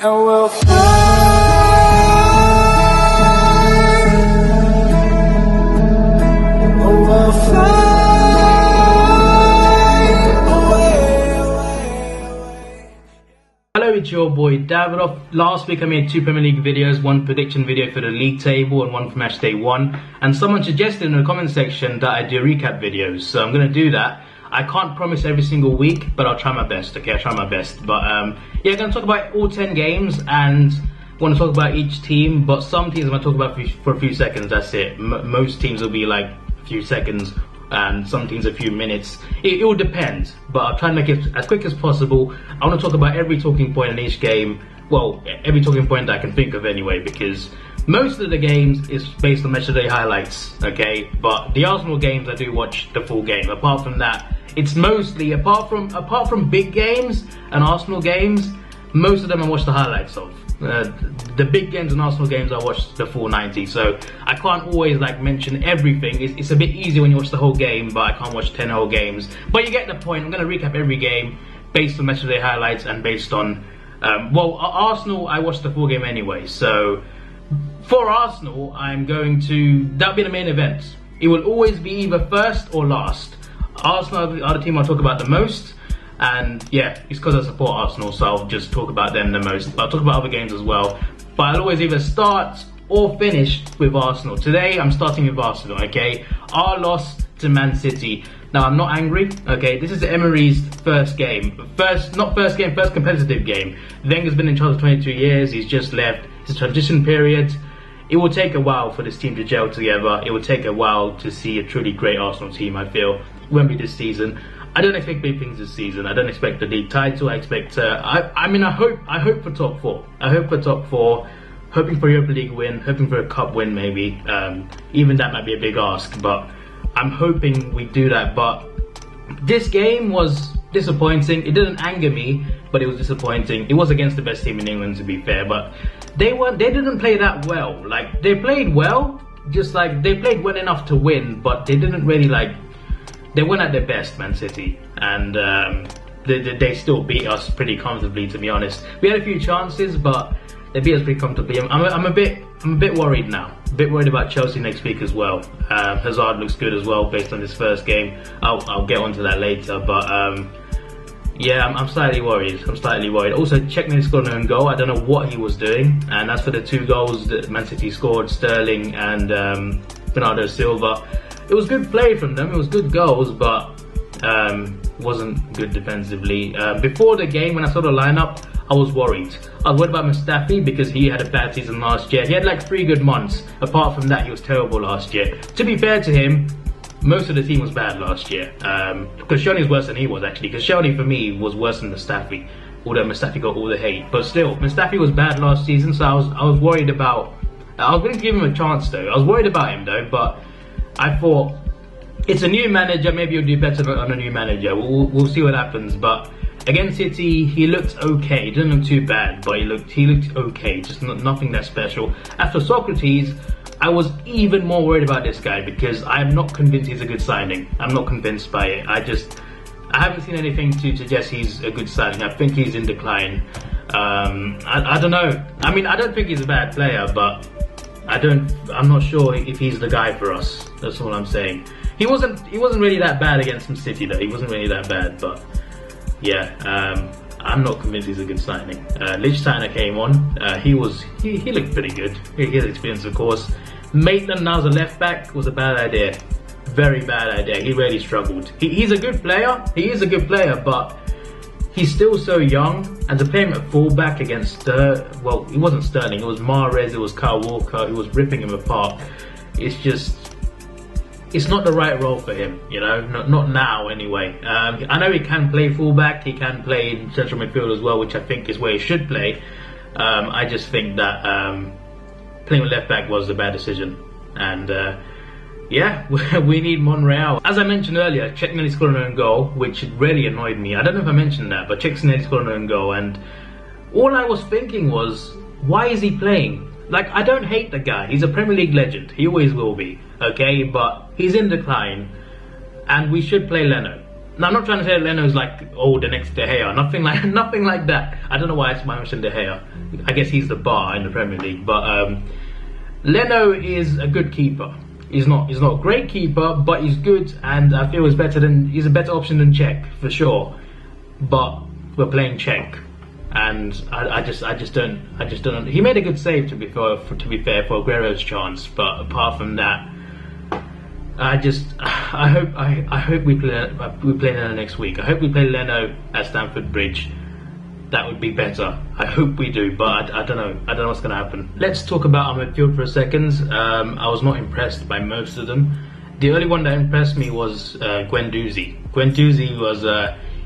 And we'll fly, oh, we'll fly away. Hello, it's your boy Davidoff. Last week I made 2 Premier League videos, one prediction video for the league table and one for match day 1. And someone suggested in the comment section that I do recap videos, so I'm going to do that. I can't promise every single week, but I'll try my best, okay? I'll try my best. But yeah, I'm going to talk about all 10 games and I want to talk about each team, but some teams I'm going to talk about for a few seconds, that's it. Most teams will be like a few seconds and some teams a few minutes. It all depends, but I'll try and make it as quick as possible. I want to talk about every talking point in each game. Well, every talking point that I can think of anyway, because most of the games is based on match of the day highlights, okay? But the Arsenal games, I do watch the full game. Apart from that, it's mostly, apart from big games and Arsenal games, most of them I watch the highlights of. The big games and Arsenal games I watch the full 90, so I can't always like mention everything. It's a bit easier when you watch the whole game, but I can't watch 10 whole games. But you get the point. I'm going to recap every game based on match of the day highlights and based on, well, Arsenal, I watched the full game anyway, so for Arsenal, that'll be the main event. It will always be either first or last. Arsenal are the team I'll talk about the most, and yeah, it's because I support Arsenal, so I'll just talk about them the most. But I'll talk about other games as well. But I'll always either start or finish with Arsenal. Today, I'm starting with Arsenal, okay? Our loss to Man City. Now, I'm not angry, okay? This is Emery's first game. First competitive game. Wenger's been in charge for 22 years. He's just left. It's a transition period. It will take a while for this team to gel together. It will take a while to see a truly great Arsenal team, I feel. Wembley this season. I don't expect big things this season. I don't expect the league title. I expect, I hope for top 4. I hope for top 4. Hoping for a Europa League win. Hoping for a cup win, maybe. Even that might be a big ask, but I'm hoping we do that. But this game was disappointing. It didn't anger me, but it was disappointing. It was against the best team in England, to be fair, but they didn't play that well. Like, they played well, just like they played well enough to win, but they didn't really like, they weren't at their best, Man City, and they still beat us pretty comfortably, to be honest. We had a few chances, but they beat us pretty comfortably. I'm a bit worried now. A bit worried about Chelsea next week as well. Hazard looks good as well based on his first game. I'll get onto that later, but yeah, I'm slightly worried. Also, Czechny scored an own goal. I don't know what he was doing. And as for the 2 goals that Man City scored, Sterling and Bernardo Silva, it was good play from them. It was good goals, but wasn't good defensively. Before the game, when I saw the lineup, I was worried. I was worried about Mustafi because he had a bad season last year. He had like 3 good months. Apart from that, he was terrible last year. To be fair to him, most of the team was bad last year. Koscielny was worse than he was, actually. Koscielny, for me, was worse than Mustafi, although Mustafi got all the hate. But still, Mustafi was bad last season, so I was worried about... I was going to give him a chance, though. I was worried about him, though, but I thought, it's a new manager, maybe he'll do better on a new manager. We'll see what happens, but against City, he looked okay. He didn't look too bad, but he looked okay, just nothing that special. As for Socrates, I was even more worried about this guy because I'm not convinced he's a good signing. I'm not convinced by it. I haven't seen anything to suggest he's a good signing. I think he's in decline. I don't know. I mean, I don't think he's a bad player, but I'm not sure if he's the guy for us. That's all I'm saying. He wasn't really that bad against some City though. He wasn't really that bad, but yeah, I'm not convinced he's a good signing. Lichtsteiner came on. He looked pretty good. He has experience, of course. Maitland now as a left back was a bad idea. Very bad idea. He really struggled. He's a good player. He is a good player, but he's still so young. And to play him at fullback against well, it wasn't Sterling. It was Mahrez. It was Kyle Walker. He was ripping him apart. It's not the right role for him, you know, not now anyway. I know he can play fullback, he can play in central midfield as well, which I think is where he should play. I just think that playing with left back was a bad decision. And yeah, we need Monreal. As I mentioned earlier, Czech nearly scored an own goal, which really annoyed me. I don't know if I mentioned that, but Czech nearly scored an own goal, and all I was thinking was, why is he playing? Like, I don't hate the guy. He's a Premier League legend. He always will be, okay? But he's in decline, and we should play Leno. Now, I'm not trying to say Leno's like, oh, the next De Gea. Nothing like that. I don't know why I mentioned De Gea. I guess he's the bar in the Premier League. But Leno is a good keeper. He's not a great keeper, but he's good, and I feel he's a better option than Czech for sure. But we're playing Czech, and I just don't. He made a good save to be fair for Aguero's chance, but apart from that, I hope we play Leno next week. I hope we play Leno at Stamford Bridge. That would be better. I hope we do, but I don't know. I don't know what's going to happen. Let's talk about our midfield for a second. I was not impressed by most of them. The only one that impressed me was Guendouzi. Guendouzi was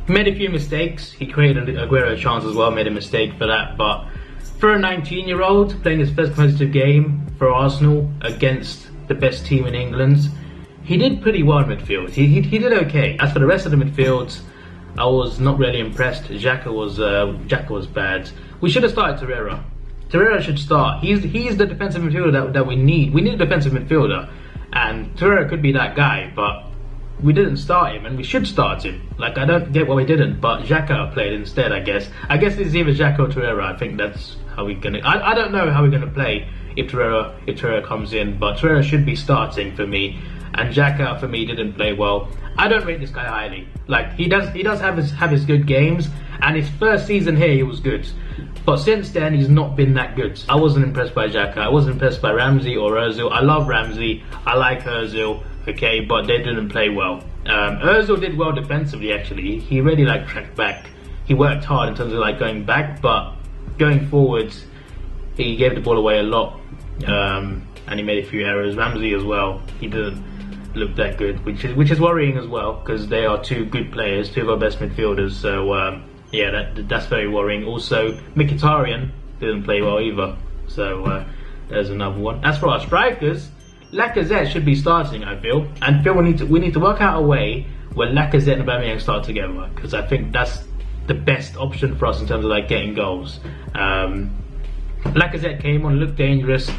he made a few mistakes. He created an Aguero chance as well. Made a mistake for that, but for a 19-year-old playing his first competitive game for Arsenal against the best team in England, he did pretty well in midfield. He did okay. As for the rest of the midfield, I was not really impressed. Xhaka was bad. We should have started Torreira. Torreira should start. He's the defensive midfielder that we need. We need a defensive midfielder, and Torreira could be that guy. But we didn't start him, and we should start him. Like, I don't get why we didn't. But Xhaka played instead. I guess it's either Xhaka or Torreira. I think that's how we're gonna. I don't know how we're gonna play if Torreira comes in. But Torreira should be starting for me. And Xhaka for me didn't play well. I don't rate this guy highly. Like, he does have his good games, and his first season here he was good, but since then he's not been that good. I wasn't impressed by Xhaka. I wasn't impressed by Ramsey or Ozil. I love Ramsey. I like Ozil. Okay, but they didn't play well. Ozil did well defensively actually. He really tracked back. He worked hard in terms of going back, but going forwards he gave the ball away a lot, and he made a few errors. Ramsey as well. He didn't look that good, which is worrying as well, because they are two good players, two of our best midfielders. So yeah, that's very worrying. Also, Mkhitaryan didn't play well either. So there's another one. As for our strikers, Lacazette should be starting, I feel, and we need to work out a way where Lacazette and Aubameyang start together, because I think that's the best option for us in terms of getting goals. Lacazette came on, looked dangerous.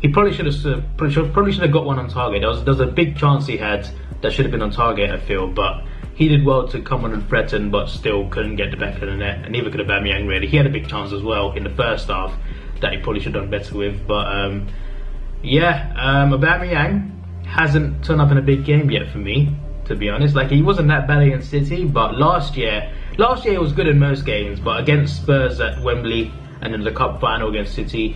He probably should have got one on target. There was a big chance he had that should have been on target, I feel, but he did well to come on and threaten, but still couldn't get the back of the net, and neither could Aubameyang really. He had a big chance as well in the first half that he probably should have done better with, but yeah, Aubameyang hasn't turned up in a big game yet for me, to be honest. He wasn't that bad against City, but last year he was good in most games, but against Spurs at Wembley and in the cup final against City,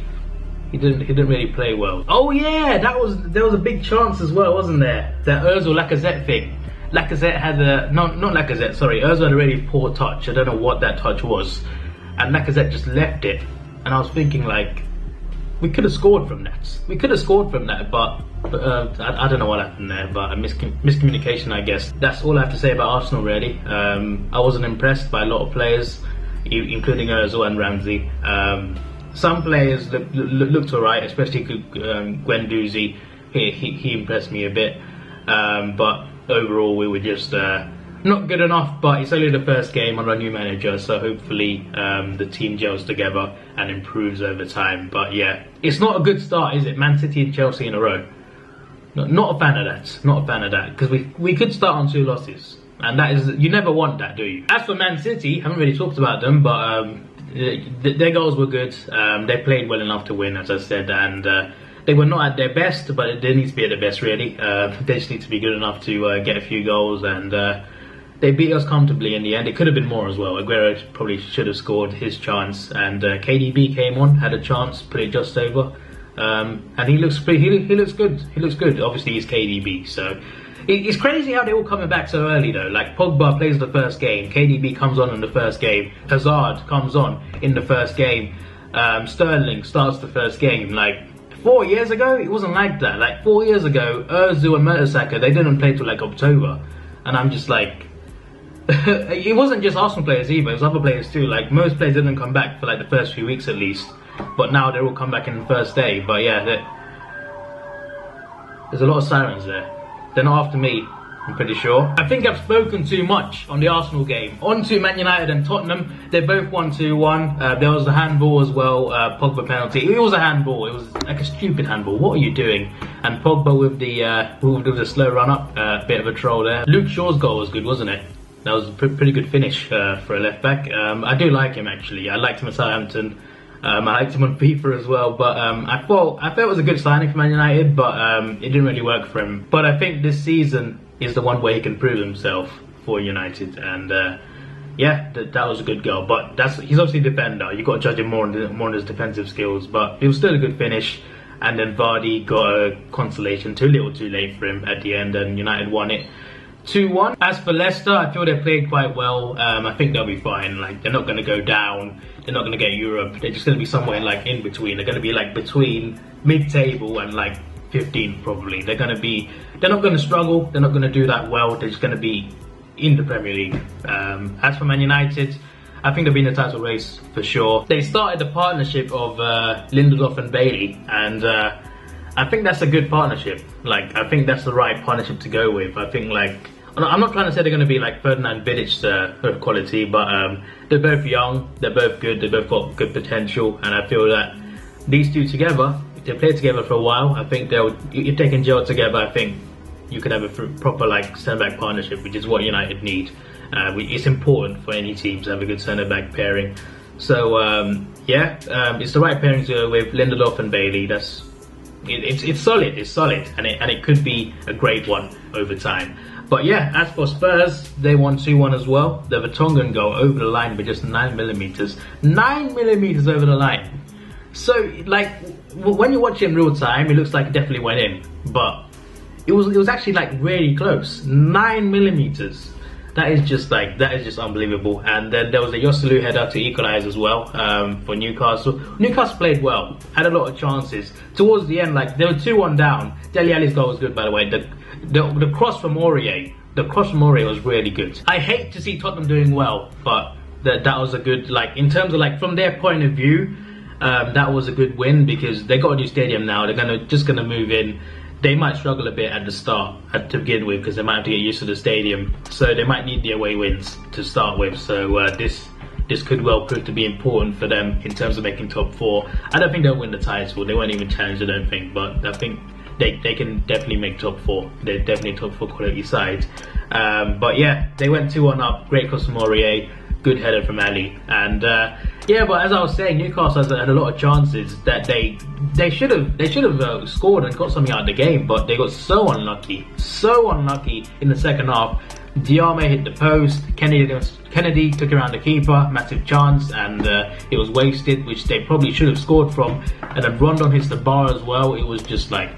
he didn't really play well. Oh yeah, there was a big chance as well, wasn't there? That Ozil Lacazette thing. Lacazette had not Lacazette, sorry. Ozil had a really poor touch. I don't know what that touch was, and Lacazette just left it. And I was thinking we could have scored from that. But I don't know what happened there. But a miscommunication, I guess. That's all I have to say about Arsenal, really. I wasn't impressed by a lot of players, including Ozil and Ramsey. Some players looked alright, especially Guendouzi. He impressed me a bit, but overall we were just not good enough. But it's only the first game under a new manager, so hopefully the team gels together and improves over time. But yeah, it's not a good start, is it? Man City and Chelsea in a row. Not a fan of that. Not a fan of that, because we could start on 2 losses, and that is, you never want that, do you? As for Man City, haven't really talked about them, but their goals were good. They played well enough to win, as I said, and they were not at their best, but they need to be at their best, really. They just need to be good enough to get a few goals, and they beat us comfortably in the end. It could have been more as well. Aguero probably should have scored his chance, and KDB came on, had a chance, put it just over, and he looks good. He looks good. Obviously, he's KDB, so. It's crazy how they're all coming back so early though. Pogba plays the first game, KDB comes on in the first game, Hazard comes on in the first game, Sterling starts the first game. 4 years ago, it wasn't like that. 4 years ago, Ozil and Mertesacker, they didn't play till October, and I'm just it wasn't just Arsenal players either, it was other players too. Most players didn't come back for the first few weeks at least, but now they're all come back in the first day. But yeah, there's a lot of sirens there. They're not after me, I'm pretty sure. I think I've spoken too much on the Arsenal game. On to Man United and Tottenham. They both won 2-1. There was a handball as well, Pogba penalty. It was a handball. It was a stupid handball. What are you doing? And Pogba with the slow run up, bit of a troll there. Luke Shaw's goal was good, wasn't it? That was a pretty good finish for a left back. I do like him actually. I liked him at Southampton. I liked him on FIFA as well. But I thought it was a good signing for Man United, but it didn't really work for him. But I think this season is the one where he can prove himself for United, and yeah, that was a good goal. But he's obviously a defender. You've got to judge him more on his defensive skills. But it was still a good finish. And then Vardy got a consolation too little too late for him at the end, and United won it 2-1. As for Leicester, I feel they played quite well. I think they'll be fine. Like, they're not going to go down. They're not going to get Europe. They're just going to be somewhere like in between. They're going to be like between mid-table and like 15th probably. They're not going to struggle. They're not going to do that well. They're just going to be in the Premier League. As for Man United, I think they'll be in the title race for sure. They started the partnership of Lindelof and Bailey, and I think that's a good partnership. Like, I think that's the right partnership to go with. I think, like, I'm not trying to say they're going to be like Ferdinand Vidic quality, but they're both young, they're both good, they both got good potential, and I feel that these two together, if they play together for a while, I think if they can gel together, I think you could have a proper like centre-back partnership, which is what United need. It's important for any team to have a good centre-back pairing. So yeah, it's the right pairing to go with Lindelof and Bailey. It's solid, and it could be a great one over time. But yeah, as for Spurs, they won 2-1 as well. The Vertonghen goal over the line by just 9mm. 9mm over the line. So like when you watch it in real time, it looks like it definitely went in, but it was actually like really close. 9mm. That is just unbelievable. And then there was a Joselu header to equalise as well for Newcastle. Newcastle played well, had a lot of chances. Towards the end, like they were 2-1 down. Dele Alli's goal was good, by the way. The cross from Aurier, was really good. I hate to see Tottenham doing well, but that was a good, like, in terms of like from their point of view, that was a good win because they got a new stadium now. They're just gonna move in. They might struggle a bit at the start to begin with because they might have to get used to the stadium. So they might need the away wins to start with. So this could well prove to be important for them in terms of making top 4. I don't think they'll win the title. They won't even challenge, I don't think. But I think they can definitely make top 4. They're definitely a top 4 quality side. But yeah, they went 2-1 up. Great cross from Aurier. Good header from Ali. And yeah, but as I was saying, Newcastle had a lot of chances that they should have scored and got something out of the game, but they got so unlucky in the second half. Diame hit the post, Kennedy took around the keeper, massive chance, and it was wasted, which they probably should have scored from. And then Rondon hits the bar as well. It was just like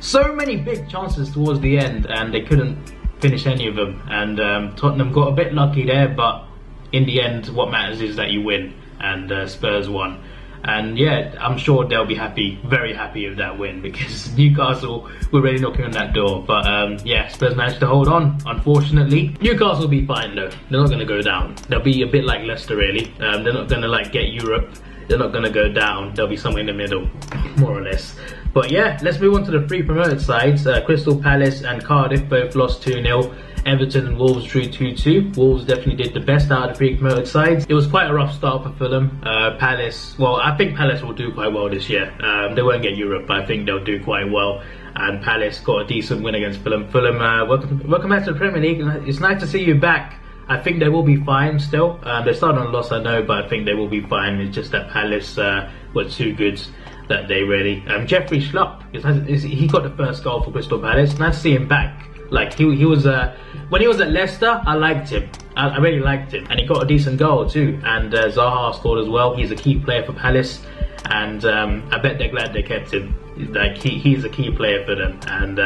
so many big chances towards the end, and they couldn't finish any of them. And Tottenham got a bit lucky there, but in the end, what matters is that you win, and Spurs won. And yeah, I'm sure they'll be happy, very happy with that win, because Newcastle were really knocking on that door. But yeah, Spurs managed to hold on, unfortunately. Newcastle will be fine though. They're not going to go down. They'll be a bit like Leicester really. They're not going to like get Europe. They're not going to go down. They'll be somewhere in the middle, more or less. But yeah, let's move on to the 3 promoted sides. Crystal Palace and Cardiff both lost 2-0. Everton and Wolves drew 2-2. Wolves definitely did the best out of the 3 promoted sides. It was quite a rough start for Fulham. Palace, well, I think Palace will do quite well this year. They won't get Europe, but I think they'll do quite well. And Palace got a decent win against Fulham. Fulham, welcome back to the Premier League. It's nice to see you back. I think they will be fine still. They started on a loss, I know, but I think they will be fine. It's just that Palace were too good that day, really. Jeffrey Schlupp, he got the first goal for Crystal Palace. Nice to see him back. Like he was when he was at Leicester, I liked him. I really liked him, and he got a decent goal too. And Zaha scored as well. He's a key player for Palace, and I bet they're glad they kept him. Like he's a key player for them, and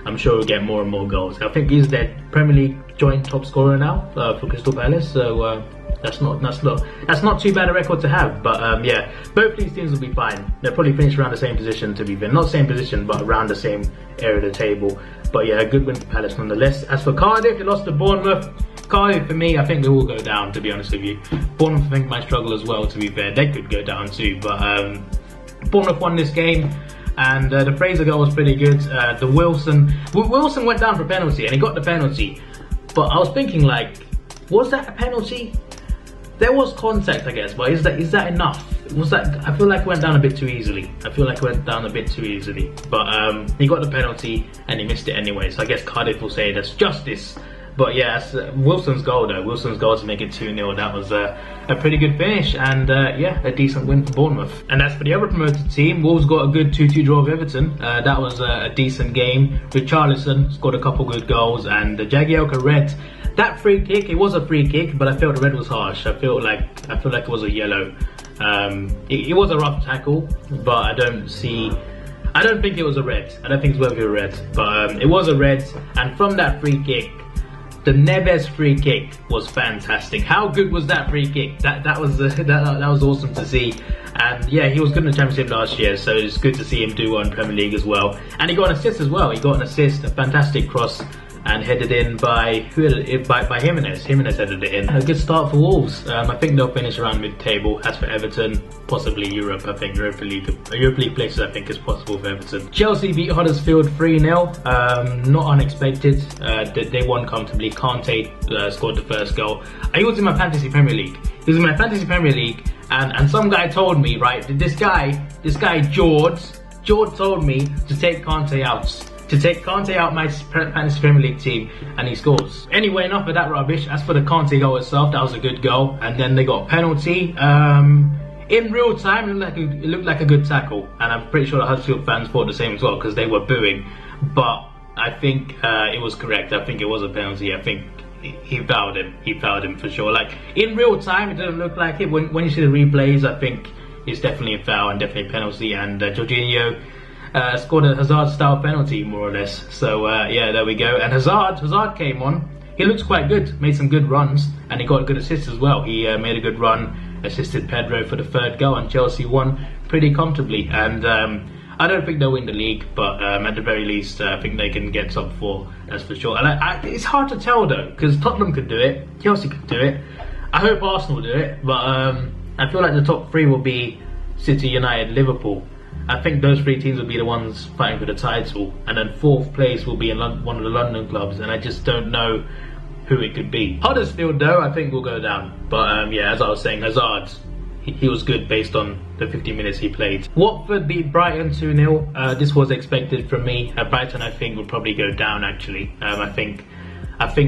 I'm sure he'll get more and more goals. I think he's their Premier League joint top scorer now for Crystal Palace. So that's not too bad a record to have. But yeah, both these teams will be fine. They'll probably finish around the same position, to be fair. Not same position, but around the same area of the table. But yeah, a good win for Palace nonetheless. As for Cardiff, they lost to Bournemouth. Cardiff, for me, I think they will go down, to be honest with you. Bournemouth, I think, might struggle as well, to be fair. They could go down too, but Bournemouth won this game. And the Fraser goal was pretty good. The Wilson went down for a penalty, and he got the penalty. But I was thinking, like, was that a penalty? There was contact, I guess, but is that enough? I feel like it went down a bit too easily. But he got the penalty and he missed it anyway. So I guess Cardiff will say that's justice. But yeah, Wilson's goal though. Wilson's goal to make it 2-0. That was a pretty good finish, and yeah, a decent win for Bournemouth. And as for the other promoted team, Wolves got a good 2-2 draw with Everton. That was a decent game. Richarlison scored a couple good goals, and the Jagielka red. That free kick, it was a free kick, but I felt the red was harsh. I feel like it was a yellow. It was a rough tackle, but I don't think it was a red. I don't think it's worthy of a red, but it was a red. And from that free kick, the Neves free kick was fantastic. How good was that free kick? That was awesome to see. And yeah, he was good in the Championship last year, so it's good to see him do well in Premier League as well. And he got an assist as well. He got an assist, a fantastic cross, and headed in by Jimenez. Jimenez headed it in. A good start for Wolves. I think they'll finish around mid-table. As for Everton, possibly Europe. I think Europa League places I think is possible for Everton. Chelsea beat Huddersfield 3-0. Not unexpected. They won comfortably. Kante scored the first goal. He was in my fantasy Premier League. And some guy told me, right, this guy George told me to take Kante out. To take Kante out my fantasy Premier League team, and he scores. Anyway, enough of that rubbish. As for the Kante goal itself, that was a good goal. And then they got a penalty. In real time, it looked like a good tackle, and I'm pretty sure the Huddersfield fans thought the same as well because they were booing. But I think it was correct. I think it was a penalty. I think he fouled him. He fouled him for sure. Like in real time, it didn't look like it. When you see the replays, I think it's definitely a foul and definitely a penalty. And Jorginho scored a Hazard-style penalty, more or less. So yeah, there we go. And Hazard came on. He looks quite good. Made some good runs, and he got a good assist as well. He made a good run, assisted Pedro for the third goal, and Chelsea won pretty comfortably. And I don't think they'll win the league, but at the very least, I think they can get top 4. That's for sure. And it's hard to tell though, because Tottenham could do it, Chelsea could do it. I hope Arsenal do it, but I feel like the top 3 will be City, United, Liverpool. I think those 3 teams will be the ones fighting for the title, and then 4th place will be in one of the London clubs, and I just don't know who it could be. Huddersfield though, I think will go down, but yeah, as I was saying, Hazard, he was good based on the 50 minutes he played. Watford beat Brighton 2-0. This was expected from me. Brighton, I think, will probably go down actually. I think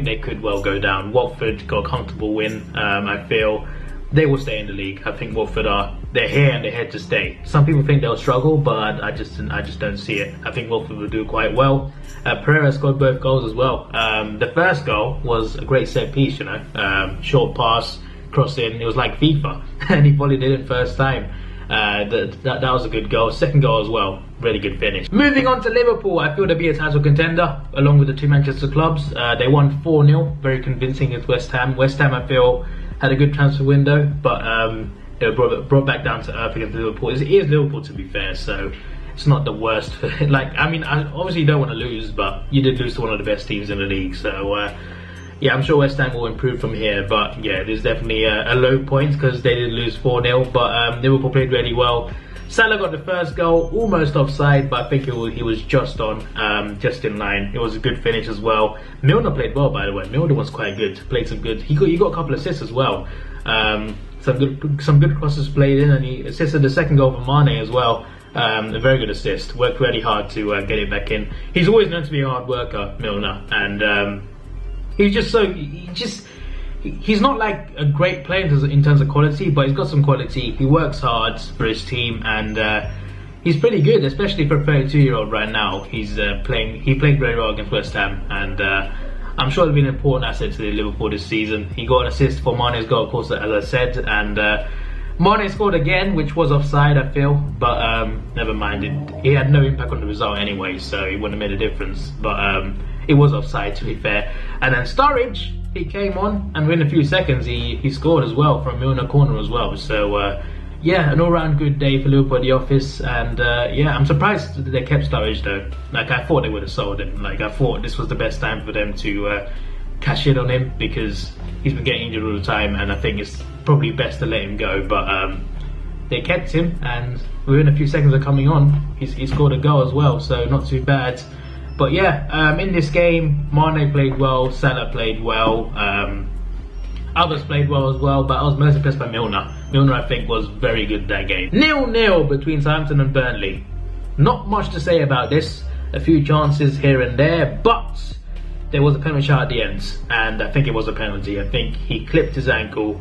they could well go down. Watford got a comfortable win. I feel they will stay in the league. I think Watford they're here and they're here to stay. Some people think they'll struggle, but I just don't see it. I think Watford will do quite well. Pereira scored both goals as well. The first goal was a great set piece, you know, short pass, cross in. It was like FIFA, and he volleyed it in first time. That was a good goal. Second goal as well, really good finish. Moving on to Liverpool, I feel they'll be a title contender along with the 2 Manchester clubs. They won 4-0, very convincing against West Ham. West Ham, I feel, had a good transfer window, but they were brought back down to earth against Liverpool. It is Liverpool, to be fair, so it's not the worst. Like, I mean, I obviously don't want to lose, but you did lose to one of the best teams in the league, so yeah, I'm sure West Ham will improve from here. But yeah, there's definitely a low point because they did lose 4-0, but Liverpool played really well. Salah got the first goal, almost offside, but I think he was just on, just in line. It was a good finish as well. Milner played well, by the way. Milner was quite good, played some good. He got a couple of assists as well. Some good crosses played in, and he assisted the second goal for Mane as well. A very good assist. Worked really hard to get it back in. He's always known to be a hard worker, Milner, and he's not like a great player in terms of quality, but he's got some quality. He works hard for his team, and he's pretty good, especially for a 32-year-old right now. He played very well against West Ham, and I'm sure he'll be an important asset to Liverpool this season. He got an assist for Mane's goal, of course, as I said, and Mane scored again, which was offside, I feel, but never mind. He had no impact on the result anyway, so it wouldn't have made a difference. But it was offside, to be fair. And then Sturridge, he came on, and within a few seconds he scored as well from Milner corner as well. So yeah, an all-round good day for Liverpool at the office, and yeah, I'm surprised that they kept Sturridge though. Like, I thought they would have sold him. Like, I thought this was the best time for them to cash in on him, because he's been getting injured all the time, and I think it's probably best to let him go. But they kept him, and within a few seconds of coming on, he scored a goal as well, so not too bad. But yeah, in this game, Mane played well, Salah played well, others played well as well, but I was most impressed by Milner. Milner, I think, was very good that game. 0-0 between Southampton and Burnley. Not much to say about this. A few chances here and there, but there was a penalty shot at the end, and I think it was a penalty. I think he clipped his ankle,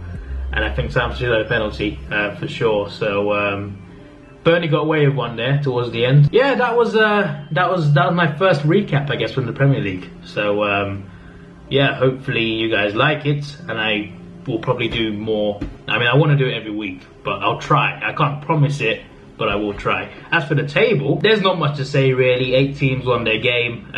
and I think Southampton had a penalty for sure. So Burnley got away with one there towards the end. Yeah, that was my first recap, I guess, from the Premier League. So yeah, hopefully you guys like it, and I will probably do more. I mean, I want to do it every week, but I'll try. I can't promise it, but I will try. As for the table, there's not much to say really. 8 teams won their game.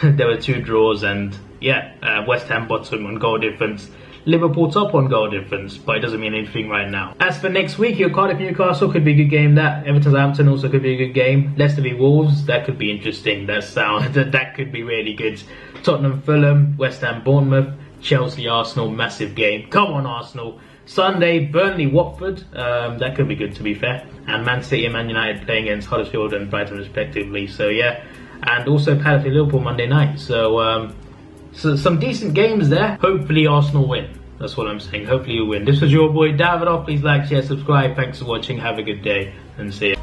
There were 2 draws, and yeah, West Ham bottom on goal difference. Liverpool top on goal difference, but it doesn't mean anything right now. As for next week, your Cardiff Newcastle could be a good game. That Everton Southampton also could be a good game. Leicester v Wolves, that could be interesting. That could be really good. Tottenham Fulham, West Ham Bournemouth, Chelsea Arsenal, massive game. Come on Arsenal. Sunday, Burnley Watford, that could be good to be fair. And Man City and Man United playing against Huddersfield and Brighton respectively. So yeah, and also Palace v Liverpool Monday night. So some decent games there. Hopefully Arsenal win. That's what I'm saying. Hopefully you win. This was your boy Davidoff. Please like, share, subscribe. Thanks for watching. Have a good day and see ya.